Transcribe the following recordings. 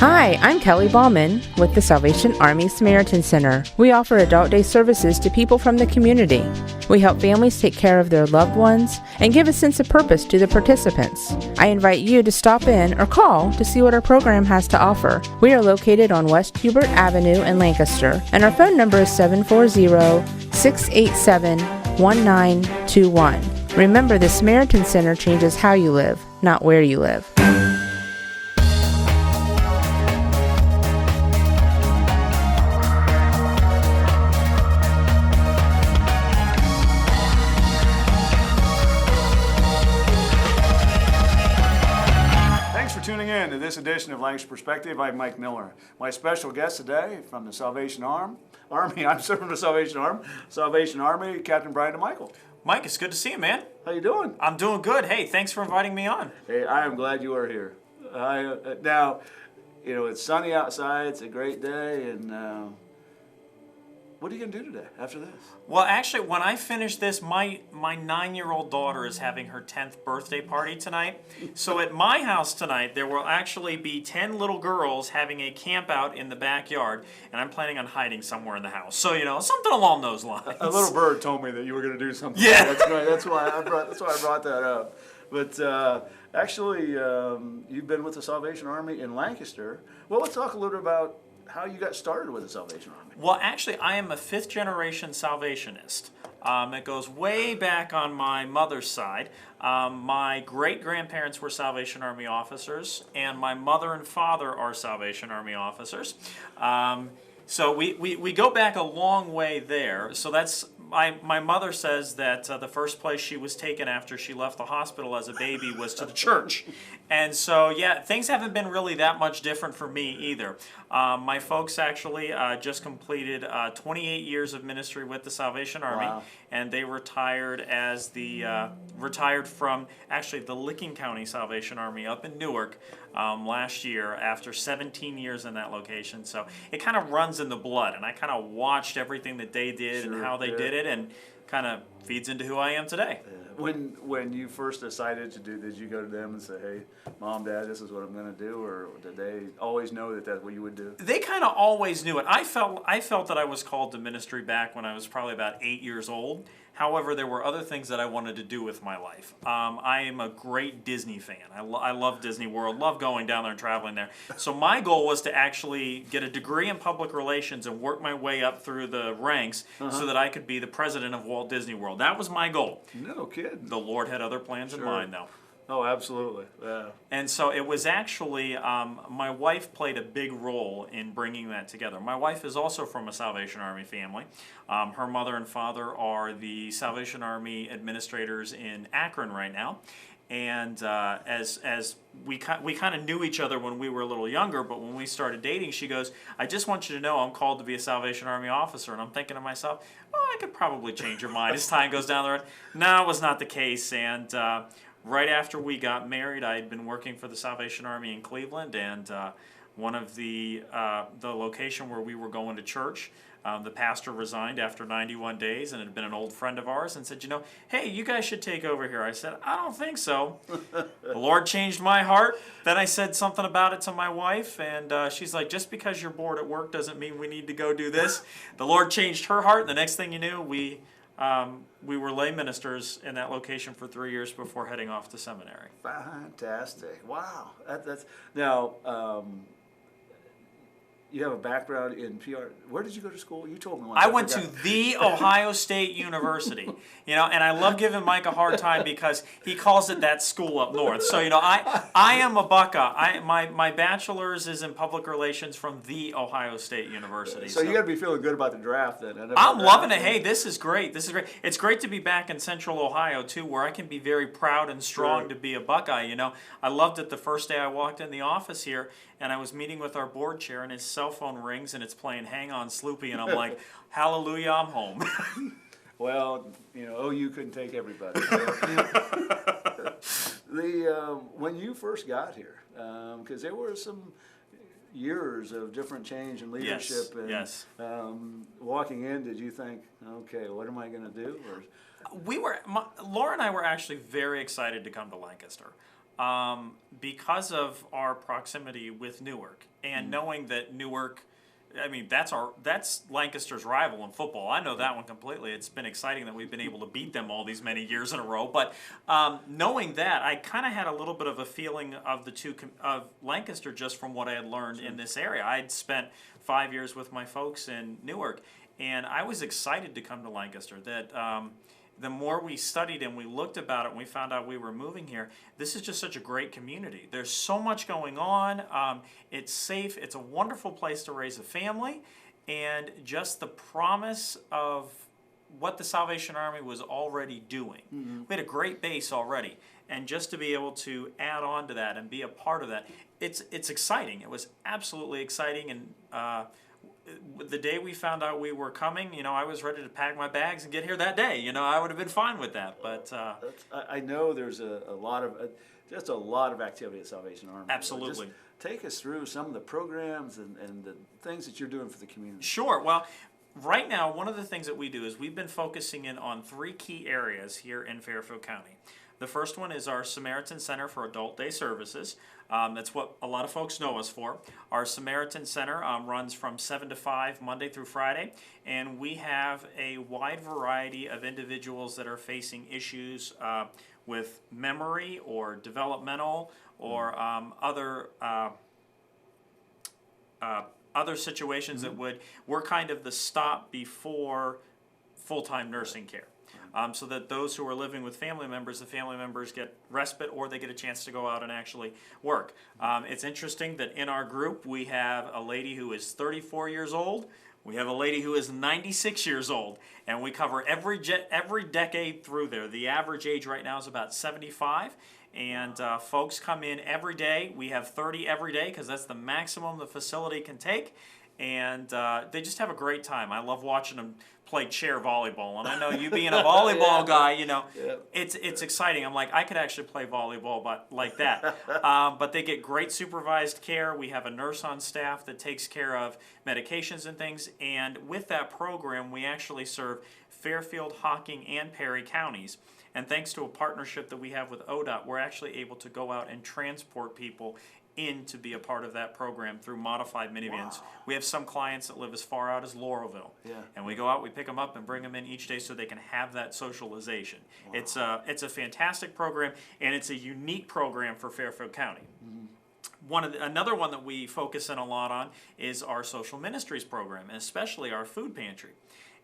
Hi, I'm Kelly Ballman with the Salvation Army Samaritan Center. We offer adult day services to people from the community. We help families take care of their loved ones and give a sense of purpose to the participants. I invite you to stop in or call to see what our program has to offer. We are located on West Hubert Avenue in Lancaster, and our phone number is 740-687-1921. Remember, the Samaritan Center changes how you live, not where you live. Tuning in to this edition of Lancaster Perspective. I'm Mike Miller. My special guest today from the Salvation Army. I'm serving the Salvation Army, Captain Bryan DeMichael. Mike, it's good to see you, man. How you doing? I'm doing good. Hey, thanks for inviting me on. Hey, I am glad you are here. Now, you know, it's sunny outside. It's a great day, and what are you going to do today after this? Well, actually, when I finish this, my 9-year-old daughter is having her 10th birthday party tonight. So at my house tonight, there will actually be 10 little girls having a camp out in the backyard, and I'm planning on hiding somewhere in the house. So, you know, something along those lines. A little bird told me that you were going to do something. Yeah. That's right. That's why I brought that up. But actually, you've been with the Salvation Army in Lancaster. Well, let's talk a little bit about how you got started with the Salvation Army. Well, actually, I am a fifth-generation Salvationist. It goes way back on my mother's side. My great-grandparents were Salvation Army officers, and my mother and father are Salvation Army officers. So we go back a long way there. So that's my mother says that the first place she was taken after she left the hospital as a baby was to the church. And so, yeah, things haven't been really that much different for me either. My folks actually just completed 28 years of ministry with the Salvation Army. Wow. And they retired as retired from actually the Licking County Salvation Army up in Newark last year after 17 years in that location. So it kind of runs in the blood, and I kind of watched everything that they did and how they did it, and kind of feeds into who I am today. When you first decided to do, did you go to them and say, "Hey, Mom, Dad, this is what I'm going to do," or did they always know that that's what you would do? They kind of always knew it. I felt that I was called to ministry back when I was probably about 8 years old. However, there were other things that I wanted to do with my life. I am a great Disney fan. I love Disney World, love going down there and traveling there. So my goal was to actually get a degree in public relations and work my way up through the ranks so that I could be the president of Walt Disney World. That was my goal. No kidding. The Lord had other plans in mind, though. Oh, absolutely. Yeah. And so it was actually, my wife played a big role in bringing that together. My wife is also from a Salvation Army family. Her mother and father are the Salvation Army administrators in Akron right now. And as we kind of knew each other when we were a little younger, but when we started dating, she goes, "I just want you to know I'm called to be a Salvation Army officer." And I'm thinking to myself, well, I could probably change your mind as time goes down the road. No, it was not the case. And right after we got married, I had been working for the Salvation Army in Cleveland, and one of the location where we were going to church, the pastor resigned after 91 days and had been an old friend of ours and said, "You know, hey, you guys should take over here." I said, "I don't think so." The Lord changed my heart. Then I said something about it to my wife, and she's like, "Just because you're bored at work doesn't mean we need to go do this." The Lord changed her heart. The next thing you knew, we were lay ministers in that location for 3 years before heading off to seminary. Fantastic! Wow, that's now. You have a background in PR. Where did you go to school? You told me once. I went to the Ohio State University, you know, and I love giving Mike a hard time because he calls it that school up north. So, you know, I am a Buckeye. My bachelor's is in public relations from the Ohio State University. So you got to be feeling good about the draft then. I'm loving it. Hey, this is great. This is great. It's great to be back in Central Ohio too, where I can be very proud and strong to be a Buckeye. You know, I loved it the first day I walked in the office here, and I was meeting with our board chair, and his cell phone rings, and it's playing "Hang On, Sloopy," and I'm like, "Hallelujah, I'm home." Well, you know, OU couldn't take everybody. When you first got here, because there were some years of different change in leadership, and walking in, did you think, okay, what am I going to do? Or Laura and I were actually very excited to come to Lancaster. because of our proximity with Newark and knowing that Newark, I mean, that's Lancaster's rival in football. I know that one completely. It's been exciting that we've been able to beat them all these many years in a row. But knowing that, I kind of had a little bit of a feeling of of Lancaster just from what I had learned in this area. I'd spent 5 years with my folks in Newark, and I was excited to come to Lancaster. That the more we studied and we looked about it and we found out we were moving here, this is just such a great community. There's so much going on. It's safe. It's a wonderful place to raise a family. And just the promise of what the Salvation Army was already doing. We had a great base already. And just to be able to add on to that and be a part of that, it's exciting. It was absolutely exciting. And the day we found out we were coming, I was ready to pack my bags and get here that day. I would have been fine with that. But I know there's a lot of activity at Salvation Army. Absolutely. Just take us through some of the programs and the things that you're doing for the community. Sure. Well, right now, one of the things that we do is we've been focusing in on 3 key areas here in Fairfield County. The first one is our Samaritan Center for Adult Day Services. That's what a lot of folks know us for. Our Samaritan Center runs from 7 to 5 Monday through Friday, and we have a wide variety of individuals that are facing issues with memory or developmental or other situations that we're kind of the stop before full-time nursing care. So that those who are living with family members, the family members get respite or they get a chance to go out and actually work. It's interesting that in our group we have a lady who is 34 years old, we have a lady who is 96 years old, and we cover every decade through there. The average age right now is about 75, and folks come in every day. We have 30 every day because that's the maximum the facility can take. And they just have a great time. I love watching them play chair volleyball. And I know you being a volleyball guy, it's exciting. I'm like, I could actually play volleyball like that. But they get great supervised care. We have a nurse on staff that takes care of medications and things. And with that program, we actually serve Fairfield, Hocking, and Perry counties. And thanks to a partnership that we have with ODOT, we're actually able to go out and transport people in to be a part of that program through modified minivans. Wow. We have some clients that live as far out as Laurelville. Yeah. And we go out, we pick them up and bring them in each day so they can have that socialization. Wow. It's a fantastic program, and it's a unique program for Fairfield County. Another one that we focus in a lot on is our social ministries program, and especially our food pantry.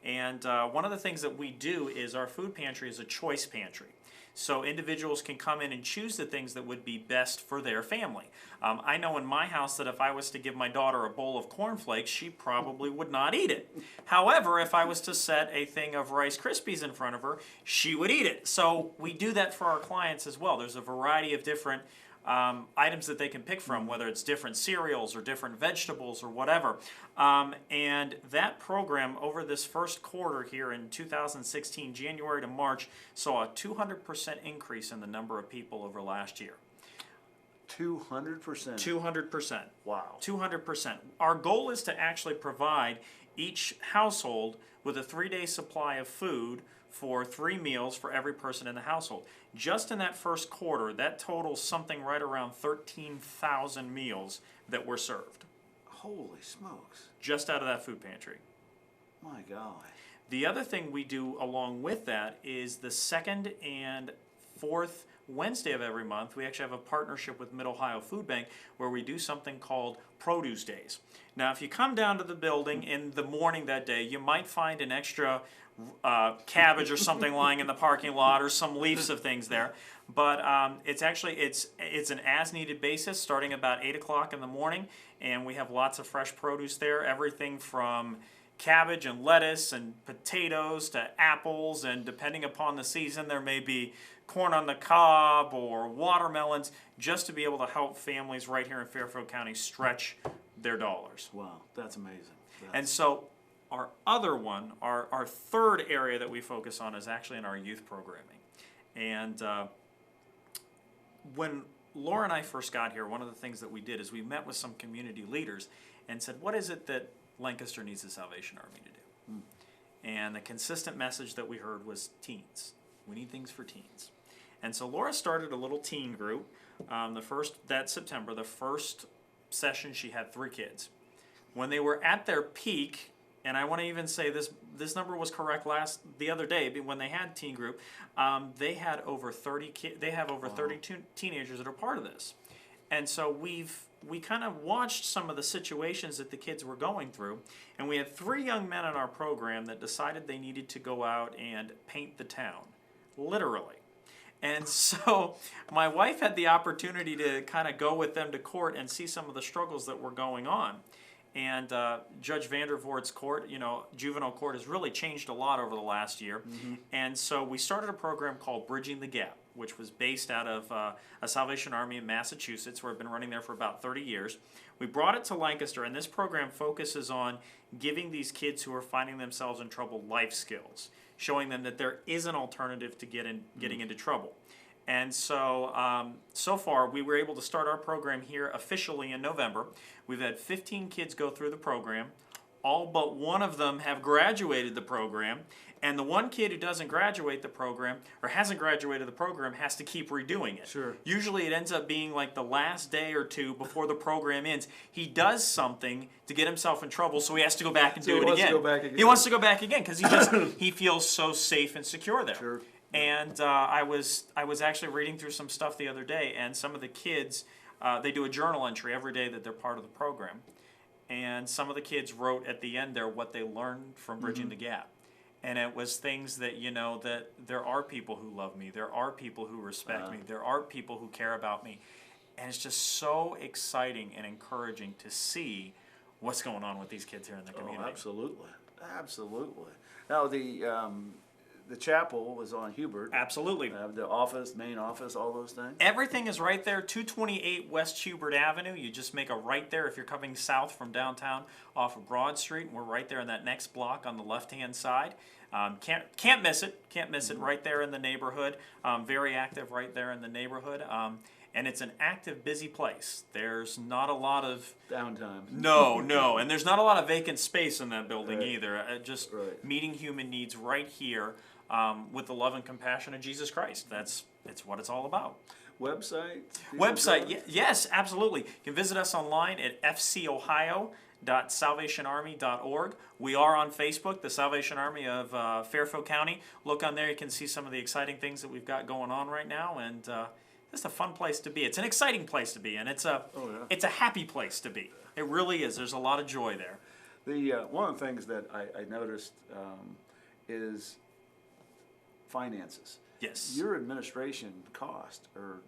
And one of the things that we do is our food pantry is a choice pantry. So individuals can come in and choose the things that would be best for their family. I know in my house that if I was to give my daughter a bowl of cornflakes, she probably would not eat it. However, if I was to set a thing of Rice Krispies in front of her, she would eat it. So we do that for our clients as well. There's a variety of different items that they can pick from, whether it's different cereals or different vegetables or whatever. And that program over this first quarter here in 2016, January to March, saw a 200% increase in the number of people over last year. 200%? 200%. Wow. 200%. Our goal is to actually provide each household with a 3-day supply of food for 3 meals for every person in the household. Just in that first quarter, that totals something right around 13,000 meals that were served. Holy smokes. Just out of that food pantry. My God. The other thing we do along with that is the second and fourth Wednesday of every month, we actually have a partnership with Mid-Ohio Food Bank where we do something called Produce Days. Now, if you come down to the building in the morning that day, you might find an extra cabbage or something lying in the parking lot or some leaves of things there. But it's an as-needed basis starting about 8 o'clock in the morning, and we have lots of fresh produce there, everything from cabbage and lettuce and potatoes to apples, and depending upon the season, there may be corn on the cob or watermelons, just to be able to help families right here in Fairfield County stretch their dollars. Wow, that's amazing. And so our other one, our third area that we focus on is actually in our youth programming. And when Laura and I first got here, one of the things that we did is we met with some community leaders and said, what is it that Lancaster needs the Salvation Army to do? And the consistent message that we heard was teens. We need things for teens. And so Laura started a little teen group That September, the first session, she had 3 kids. When they were at their peak, and I want to even say this number was correct the other day, but when they had teen group, they had over 30 they have over 32 teenagers that are part of this. And so we kind of watched some of the situations that the kids were going through, and we had 3 young men in our program that decided they needed to go out and paint the town, literally. And so my wife had the opportunity to kind of go with them to court and see some of the struggles that were going on. And Judge Vandervoort's court, juvenile court, has really changed a lot over the last year. Mm-hmm. And so we started a program called Bridging the Gap, which was based out of a Salvation Army in Massachusetts, where I've been running there for about 30 years. We brought it to Lancaster, and this program focuses on giving these kids who are finding themselves in trouble life skills, showing them that there is an alternative to getting into trouble. And so, so far, we were able to start our program here officially in November. We've had 15 kids go through the program. All but one of them have graduated the program. And the one kid who doesn't graduate the program, or hasn't graduated the program, has to keep redoing it. Sure. Usually it ends up being like the last day or 2 before the program ends. He does something to get himself in trouble, so he has to go back and do it again. He wants to go back again because he feels so safe and secure there. Sure. And I was actually reading through some stuff the other day, and some of the kids, they do a journal entry every day that they're part of the program. And some of the kids wrote at the end there what they learned from Bridging the Gap. And it was things that, that there are people who love me, there are people who respect me, there are people who care about me. And it's just so exciting and encouraging to see what's going on with these kids here in the community. Oh, absolutely. Absolutely. Now, the chapel was on Hubert. Absolutely. The office, main office, all those things. Everything is right there, 228 West Hubert Avenue. You just make a right there if you're coming south from downtown off of Broad Street. And we're right there in that next block on the left-hand side. Can't miss it. Can't miss it right there in the neighborhood. Very active right there in the neighborhood. And it's an active, busy place. There's not a lot of downtime. No, and there's not a lot of vacant space in that building either. Just Right. meeting human needs right here with the love and compassion of Jesus Christ. It's what it's all about. Website? Yes, absolutely. You can visit us online at fcohio.salvationarmy.org. We are on Facebook, the Salvation Army of Fairfield County. Look on there, you can see some of the exciting things that we've got going on right now, and it's a fun place to be. It's an exciting place to be, and it's a happy place to be. It really is. There's a lot of joy there. One of the things that I noticed is finances. Yes. Your administration costs are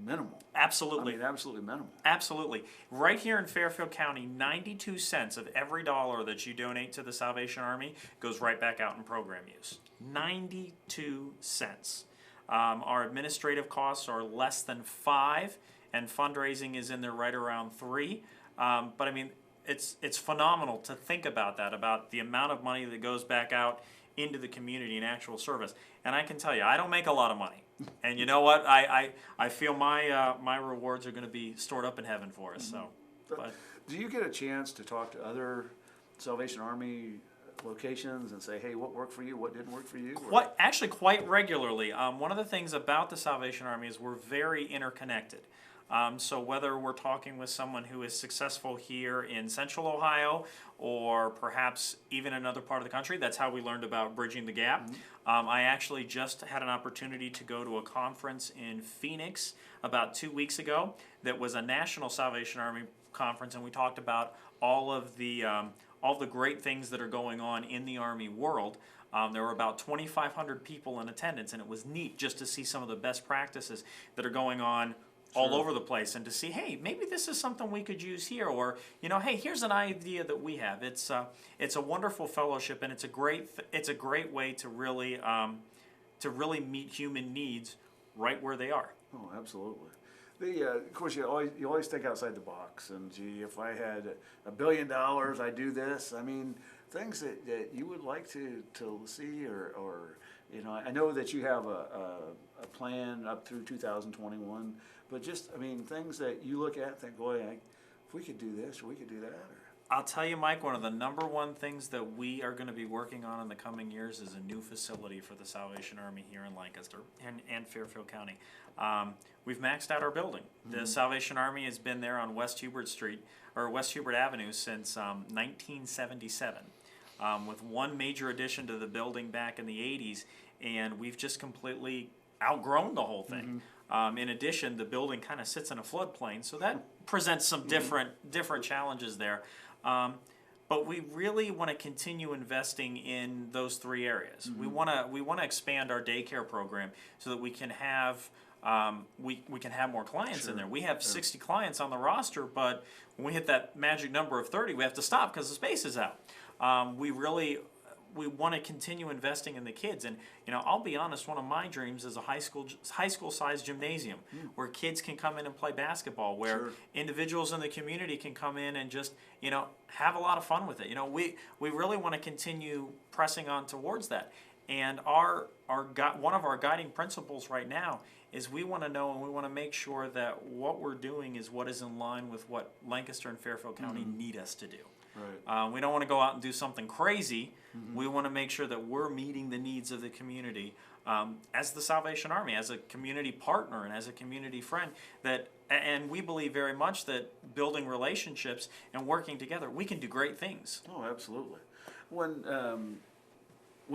minimal. Absolutely. I mean, absolutely minimal. Absolutely. Right here in Fairfield County, 92 cents of every dollar that you donate to the Salvation Army goes right back out in program use. 92 cents. Our administrative costs are less than 5, and fundraising is in there right around 3. But I mean, it's phenomenal to think about that, about the amount of money that goes back out into the community in actual service. And I can tell you, I don't make a lot of money. And you know what? I feel my rewards are going to be stored up in heaven for us. So, but do you get a chance to talk to other Salvation Army locations and say, hey, what worked for you, what didn't work for you? Quite regularly. One of the things about the Salvation Army is we're very interconnected. So whether we're talking with someone who is successful here in Central Ohio or perhaps even another part of the country, that's how we learned about Bridging the Gap. I actually just had an opportunity to go to a conference in Phoenix about 2 weeks ago that was a National Salvation Army conference, and we talked about all the great things that are going on in the Army world. There were about 2,500 people in attendance, and it was neat just to see some of the best practices that are going on all over the place, and to see, hey, maybe this is something we could use here, or hey, here's an idea that we have. It's a wonderful fellowship, and it's a great way to really meet human needs right where they are. Oh, absolutely. Of course, you always think outside the box. And gee, if I had $1 billion, I'd do this. I mean, things that you would like to see, or I know that you have a plan up through 2021. But just, I mean, things that you look at and think, boy, if we could do this or we could do that. I'll tell you, Mike, one of the number one things that we are going to be working on in the coming years is a new facility for the Salvation Army here in Lancaster and Fairfield County. We've maxed out our building. The Salvation Army has been there on West Hubert Street, or West Hubert Avenue, since 1977, with one major addition to the building back in the 80s, and we've just completely outgrown the whole thing. In addition, the building kind of sits in a floodplain, so that presents some different challenges there. But we really want to continue investing in those three areas. We want to expand our daycare program so that we can have we can have more clients in there. We have 60 clients on the roster, but when we hit that magic number of 30, we have to stop because the space is out. We want to continue investing in the kids, and I'll be honest. One of my dreams is a high school sized gymnasium where kids can come in and play basketball, where individuals in the community can come in and just have a lot of fun with it. We really want to continue pressing on towards that, and one of our guiding principles right now is we want to know and we want to make sure that what we're doing is what is in line with what Lancaster and Fairfield County need us to do. Right. We don't want to go out and do something crazy. We want to make sure that we're meeting the needs of the community as the Salvation Army, as a community partner, and as a community friend. And we believe very much that building relationships and working together, we can do great things. Oh, absolutely. When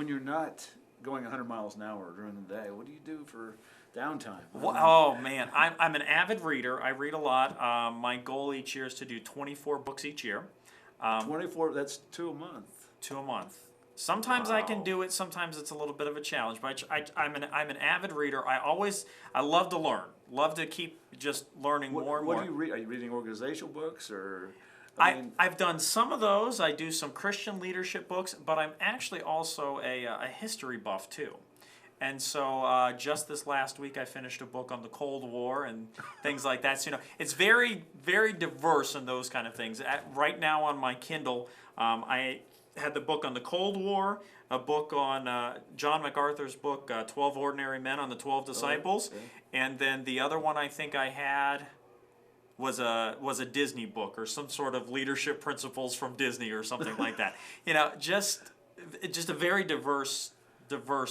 you're not going 100 miles an hour during the day, what do you do for downtime? Oh man, I'm an avid reader. I read a lot. My goal each year is to do 24 books each year. 24, that's 2 a month. 2 a month. Sometimes I can do it. Sometimes it's a little bit of a challenge. But I'm an avid reader. I love to learn. Love to keep just learning more and more. What do you read? Are you reading organizational books or? I've done some of those. I do some Christian leadership books, but I'm actually also a history buff too. And so just this last week, I finished a book on the Cold War and things like that. So, it's very, very diverse in those kind of things. Right now on my Kindle, I had the book on the Cold War, a book on John MacArthur's book, 12 Ordinary Men on the 12 Disciples, and then the other one I think I had was a Disney book or some sort of leadership principles from Disney or something like that. Just a very diverse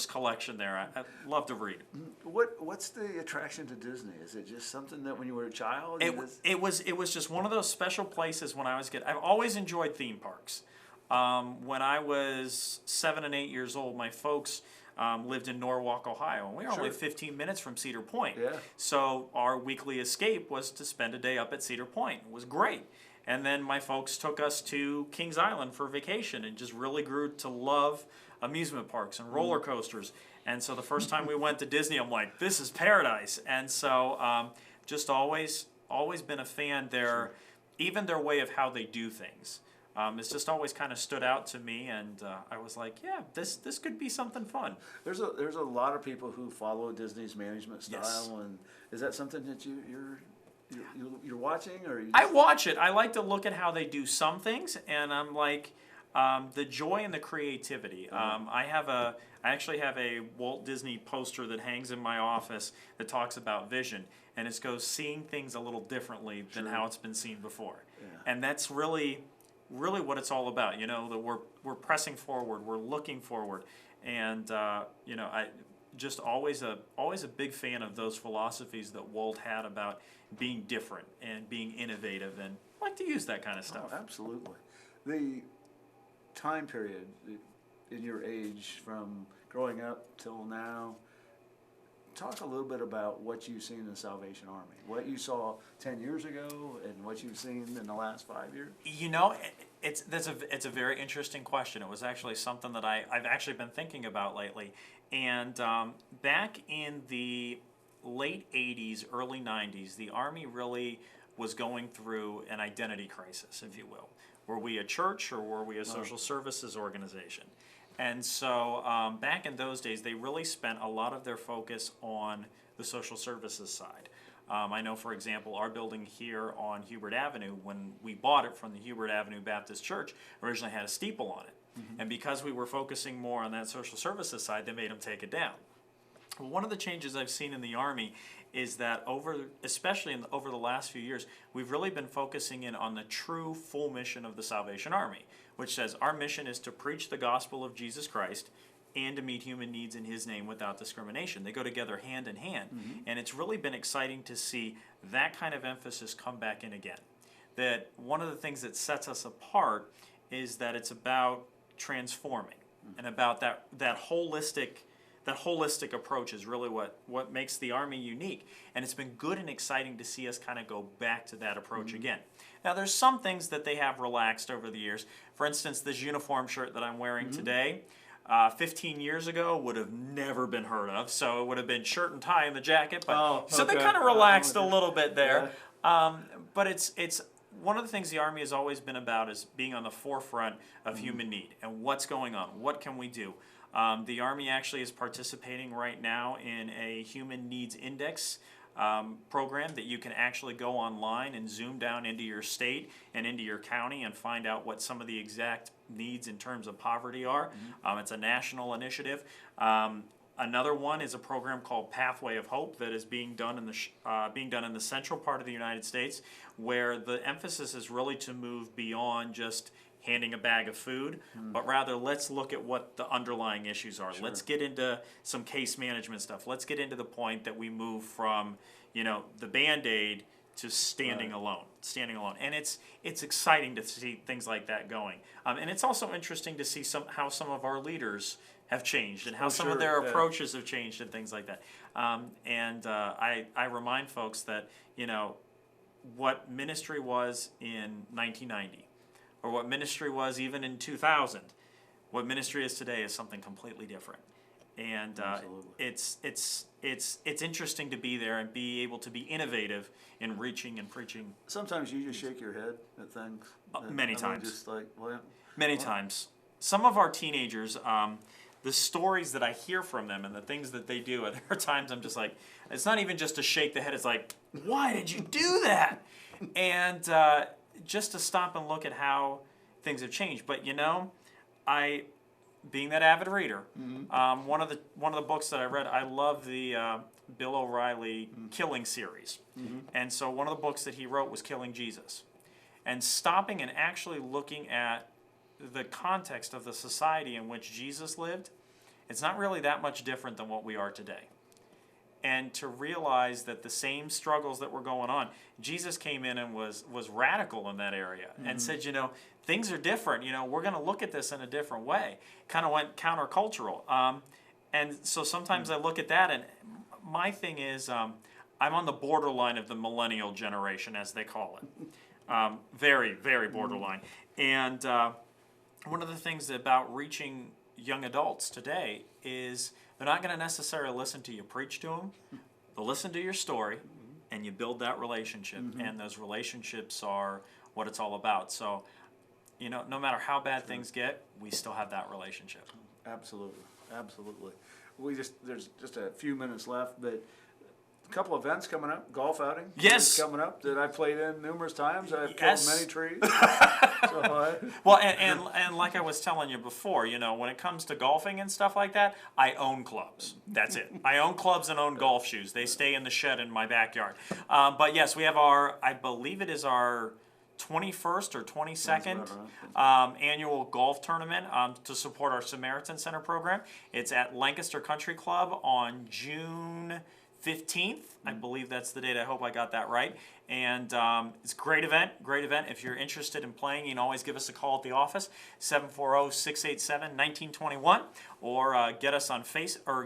collection there. I love to read. What's the attraction to Disney? Is it just something that when you were a child? It was just one of those special places when I was a kid. I've always enjoyed theme parks. When I was 7 and 8 years old, my folks lived in Norwalk, Ohio, and we were only 15 minutes from Cedar Point. Yeah. So our weekly escape was to spend a day up at Cedar Point. It was great. And then my folks took us to Kings Island for vacation and just really grew to love amusement parks and roller coasters. And so the first time we went to Disney, I'm like, this is paradise. And so just always been a fan there. Even their way of how they do things. It's just always kind of stood out to me, and I was like, yeah, this could be something fun. There's a lot of people who follow Disney's management style, Yes. and is that something that you're watching, or I watch it. I like to look at how they do some things, and I'm like, the joy and the creativity. I actually have a Walt Disney poster that hangs in my office that talks about vision, and it goes seeing things a little differently than how it's been seen before, and that's really what it's all about. That we're pressing forward, we're looking forward, and I just always a big fan of those philosophies that Walt had about being different and being innovative, and I like to use that kind of stuff. Oh, absolutely. The time period in your age from growing up till now, talk a little bit about what you've seen in the Salvation Army, what you saw 10 years ago and what you've seen in the last 5 years. It's a very interesting question. It was actually something that I've actually been thinking about lately. And back in the late 80s, early 90s, the Army really was going through an identity crisis, if you will. Were we a church or were we a social services organization? And so back in those days, they really spent a lot of their focus on the social services side. I know, for example, our building here on Hubert Avenue, when we bought it from the Hubert Avenue Baptist Church, originally had a steeple on it. And because we were focusing more on that social services side, they made them take it down. Well, one of the changes I've seen in the Army is that especially over the last few years, we've really been focusing in on the true full mission of the Salvation Army, which says our mission is to preach the gospel of Jesus Christ and to meet human needs in His name without discrimination. They go together hand in hand. And it's really been exciting to see that kind of emphasis come back in again. That one of the things that sets us apart is that it's about transforming and about that holistic approach is really what makes the Army unique. And it's been good and exciting to see us kind of go back to that approach again. Now, there's some things that they have relaxed over the years. For instance, this uniform shirt that I'm wearing today, 15 years ago would have never been heard of. So it would have been shirt and tie and the jacket. But so they kind of relaxed a little bit there. But it's one of the things the Army has always been about is being on the forefront of human need and what's going on. What can we do? The Army actually is participating right now in a Human Needs Index program that you can actually go online and zoom down into your state and into your county and find out what some of the exact needs in terms of poverty are. It's a national initiative. Another one is a program called Pathway of Hope that is being done in the central part of the United States, where the emphasis is really to move beyond just handing a bag of food, but rather let's look at what the underlying issues are. Let's get into some case management stuff. Let's get into the point that we move from, the Band-Aid to standing alone. And it's exciting to see things like that going. And it's also interesting to see how some of our leaders have changed and how some of their approaches have changed and things like that. I remind folks that, what ministry was in 1990 or what ministry was even in 2000, what ministry is today is something completely different. And it's interesting to be there and be able to be innovative in reaching and preaching. Sometimes you just shake your head at things. Many times. Just like, what? Many times. Some of our teenagers, the stories that I hear from them and the things that they do, there are times I'm just like, it's not even just to shake the head, it's like, why did you do that? And just to stop and look at how things have changed. But being that avid reader, one of the books that I read, I love the Bill O'Reilly Killing series. And so one of the books that he wrote was Killing Jesus. And stopping and actually looking at the context of the society in which Jesus lived, it's not really that much different than what we are today. And to realize that the same struggles that were going on, Jesus came in and was radical in that area and said, things are different. We're going to look at this in a different way. Kind of went countercultural. And so sometimes I look at that, and my thing is I'm on the borderline of the millennial generation, as they call it. Very, very borderline. And one of the things about reaching young adults today is they're not going to necessarily listen to you preach to them. They'll listen to your story, and you build that relationship. And those relationships are what it's all about. So, no matter how bad things get, we still have that relationship. Absolutely. There's just a few minutes left, but a couple events coming up, golf outing. Yes. Coming up that I played in numerous times. I've killed many trees. Well, and like I was telling you before, when it comes to golfing and stuff like that, I own clubs. That's it. I own clubs and own golf shoes. They stay in the shed in my backyard. But yes, we have I believe it is our 21st or 22nd annual golf tournament to support our Samaritan Center program. It's at Lancaster Country Club on June 15th. I believe that's the date. I hope I got that right. And it's a great event. If you're interested in playing, you can always give us a call at the office, 740-687-1921, or get us on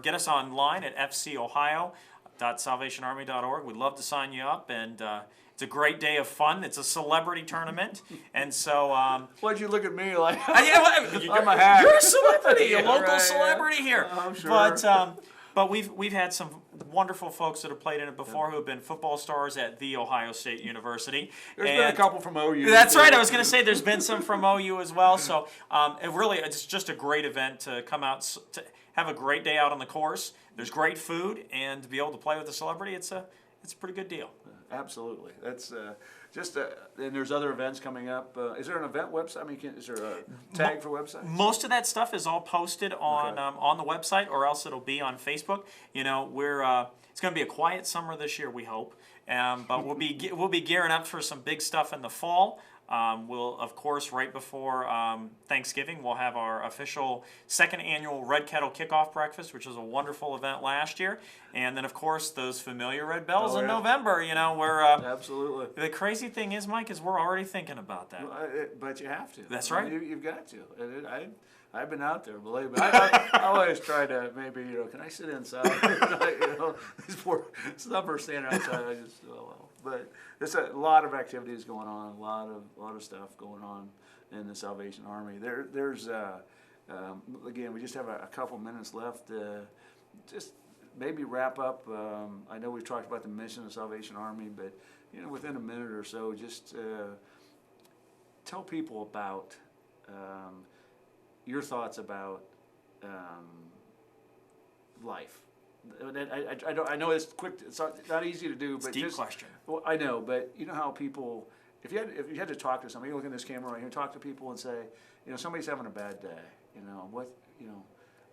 get us online at fcohio.salvationarmy.org. We'd love to sign you up, and it's a great day of fun. It's a celebrity tournament, and so. Why'd you look at me like? I'm a hack. You're a celebrity, a local celebrity here. Oh, I'm sure. But we've had some wonderful folks that have played in it before who have been football stars at The Ohio State University. There's been a couple from OU. That's right. I was going to say there's been some from OU as well. So it's just a great event to come out, to have a great day out on the course. There's great food, and to be able to play with a celebrity, it's a pretty good deal. Absolutely. That's just and there's other events coming up. Is there an event website? I mean, is there a tag for websites? Most of that stuff is all posted on the website, or else it'll be on Facebook. It's going to be a quiet summer this year, we hope, but we'll be gearing up for some big stuff in the fall. We'll, of course, right before Thanksgiving, we'll have our official second annual Red Kettle Kickoff Breakfast, which was a wonderful event last year. And then, of course, those familiar red bells in November. We're absolutely. The crazy thing is, Mike, is we're already thinking about that. But you have to. That's right. You've got to. I've been out there, believe me. I always try to maybe, can I sit inside? These poor summers standing outside. I just, but there's a lot of activities going on, a lot of stuff going on in the Salvation Army. There's again, we just have a couple minutes left. Just maybe wrap up. I know we've talked about the mission of the Salvation Army, but within a minute or so, just tell people about your thoughts about life. I know it's quick. It's not easy to do, but it's a deep question. Well, I know, but you know how people, if you had to talk to somebody, you look in this camera right here, talk to people and say, somebody's having a bad day.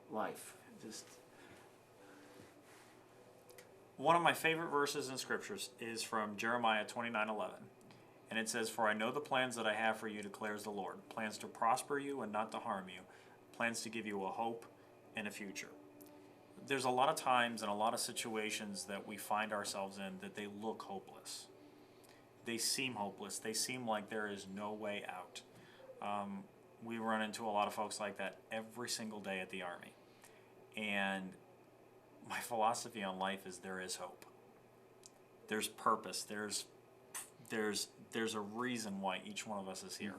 Life. Just. One of my favorite verses in scriptures is from Jeremiah 29:11. And it says, "For I know the plans that I have for you, declares the Lord, plans to prosper you and not to harm you, plans to give you a hope and a future." There's a lot of times and a lot of situations that we find ourselves in that they look hopeless. They seem hopeless. They seem like there is no way out. We run into a lot of folks like that every single day at the Army. And my philosophy on life is there is hope. There's purpose. There's a reason why each one of us is here.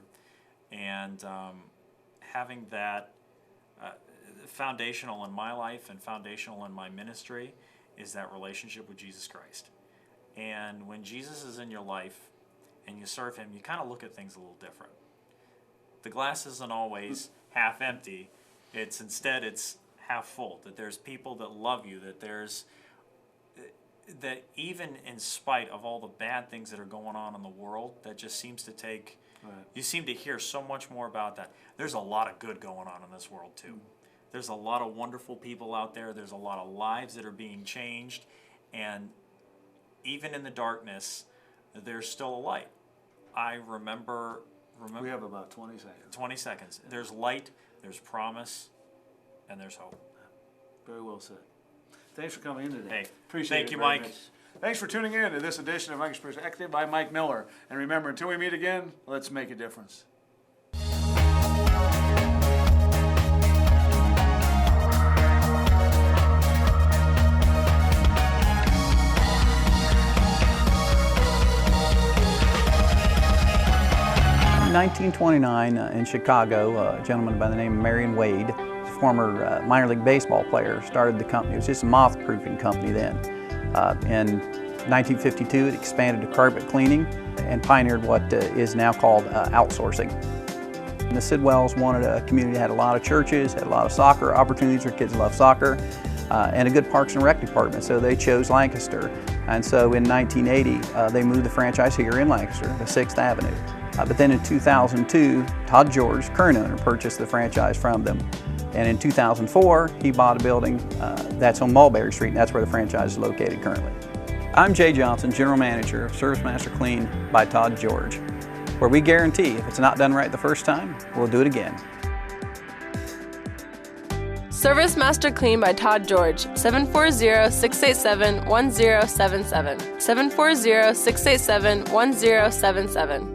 And having that foundational in my life and foundational in my ministry is that relationship with Jesus Christ. And when Jesus is in your life and you serve him, you kind of look at things a little different. The glass isn't always half empty. Instead it's half full, that there's people that love you, that even in spite of all the bad things that are going on in the world, that just seems to take, you seem to hear so much more about that. There's a lot of good going on in this world too. There's a lot of wonderful people out there. There's a lot of lives that are being changed. And even in the darkness, there's still a light. I remember. We have about 20 seconds. 20 seconds. There's light, there's promise, and there's hope. Very well said. Thanks for coming in today. Hey, appreciate it. Thank you, very Mike. much. Thanks for tuning in to this edition of Lancaster Perspective by Mike Miller. And remember, until we meet again, let's make a difference. In 1929 in Chicago, a gentleman by the name of Marion Wade, a former minor league baseball player, started the company. It was just a moth-proofing company then. In 1952, it expanded to carpet cleaning and pioneered what is now called outsourcing. And the Sidwells wanted a community that had a lot of churches, had a lot of soccer opportunities, their kids love soccer, and a good Parks and Rec department, so they chose Lancaster. And so in 1980, they moved the franchise here in Lancaster to 6th Avenue. But then in 2002, Todd George, current owner, purchased the franchise from them. And in 2004, he bought a building that's on Mulberry Street, and that's where the franchise is located currently. I'm Jay Johnson, General Manager of Service Master Clean by Todd George, where we guarantee if it's not done right the first time, we'll do it again. Service Master Clean by Todd George, 740-687-1077, 740-687-1077.